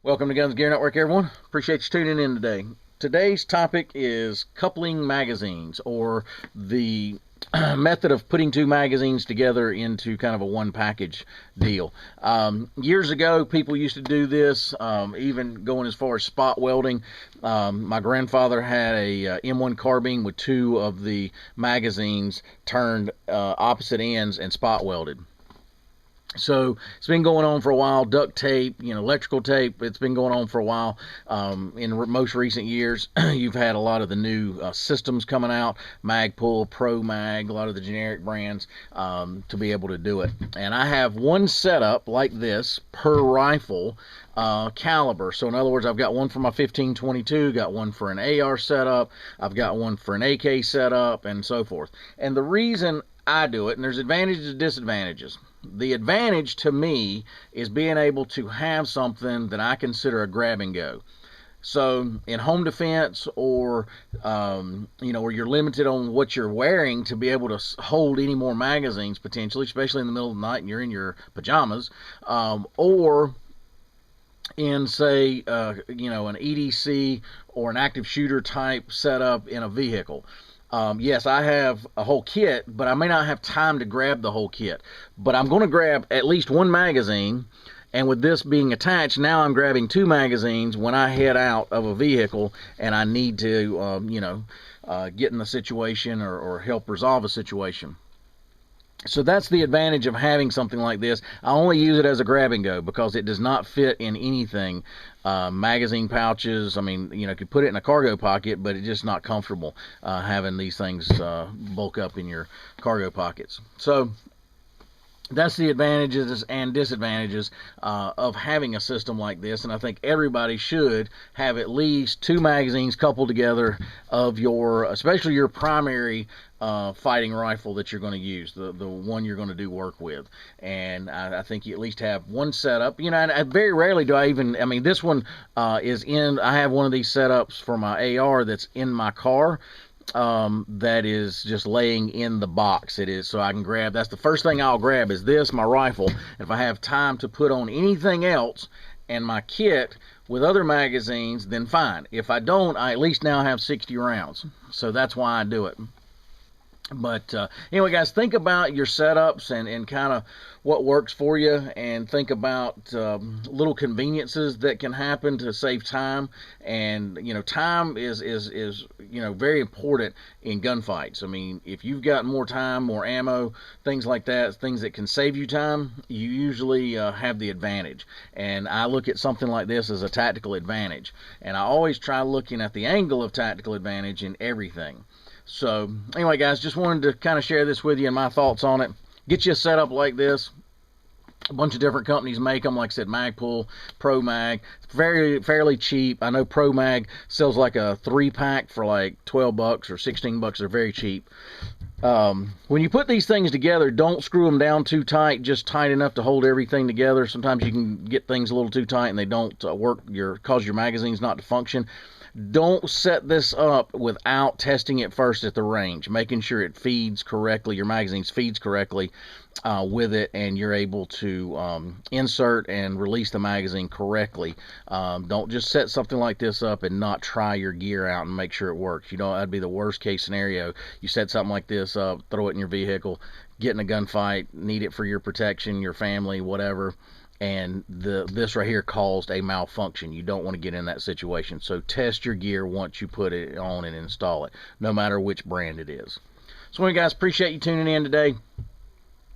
Welcome to Guns Gear Network, everyone. Appreciate you tuning in today. Today's topic is coupling magazines, or the method of putting two magazines together into kind of a one package deal. Years ago, people used to do this, even going as far as spot welding. My grandfather had a M1 carbine with two of the magazines turned opposite ends and spot welded. So it's been going on for a while. Duct tape, electrical tape, it's been going on for a while. In most recent years, you've had a lot of the new systems coming out, Magpul, ProMag, a lot of the generic brands, to be able to do it. And I have one setup like this per rifle caliber. So in other words, I've got one for my 15-22, got one for an AR setup, I've got one for an AK setup, and so forth. And the reason I do it, and there's advantages and disadvantages. The advantage to me is being able to have something that I consider a grab and go. So in home defense, or where you're limited on what you're wearing to be able to hold any more magazines potentially, especially in the middle of the night and you're in your pajamas, or in, say, an EDC or an active shooter type setup in a vehicle. Yes, I have a whole kit, but I may not have time to grab the whole kit. But I'm going to grab at least one magazine, and with this being attached, now I'm grabbing two magazines when I head out of a vehicle and I need to, get in the situation or help resolve a situation. So that's the advantage of having something like this. I only use it as a grab and go because it does not fit in anything. Magazine pouches, you could put it in a cargo pocket, but it's just not comfortable having these things bulk up in your cargo pockets. So that's the advantages and disadvantages of having a system like this, and I think everybody should have at least two magazines coupled together of especially your primary fighting rifle that you're going to use, the one you're going to do work with. And I think you at least have one setup. I very rarely do I even, this one I have one of these setups for my AR that's in my car. That is just laying in the box. It is, so I can grab, that's the first thing I'll grab, is this, my rifle. If I have time to put on anything else and my kit with other magazines, then fine. If I don't, I at least now have 60 rounds. So that's why I do it. But anyway, guys, think about your setups and kind of what works for you, and think about little conveniences that can happen to save time. And time is very important in gunfights. If you've got more time, more ammo, things like that, things that can save you time, you usually have the advantage. And I look at something like this as a tactical advantage, and I always try looking at the angle of tactical advantage in everything. So anyway, guys, just wanted to kind of share this with you and my thoughts on it. Get you a setup like this. A bunch of different companies make them, like I said, Magpul, ProMag. It's fairly cheap. I know ProMag sells like a 3-pack for like 12 bucks or 16 bucks. They're very cheap. When you put these things together, don't screw them down too tight, just tight enough to hold everything together. Sometimes you can get things a little too tight and they don't work, cause your magazines not to function. Don't set this up without testing it first at the range, making sure it feeds correctly, your magazines feeds correctly with it, and you're able to insert and release the magazine correctly. Don't just set something like this up and not try your gear out and make sure it works. That'd be the worst case scenario. You set something like this up, throw it in your vehicle, get in a gunfight, need it for your protection, your family, whatever, and this right here caused a malfunction. You don't want to get in that situation. So test your gear once you put it on and install it, no matter which brand it is. So anyway, guys, appreciate you tuning in today.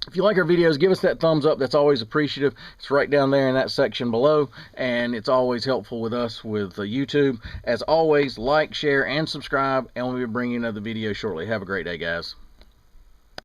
If you like our videos, give us that thumbs up. That's always appreciative. It's right down there in that section below, and it's always helpful with us with YouTube. As always, like, share, and subscribe, and we'll be bringing another video shortly. Have a great day, guys.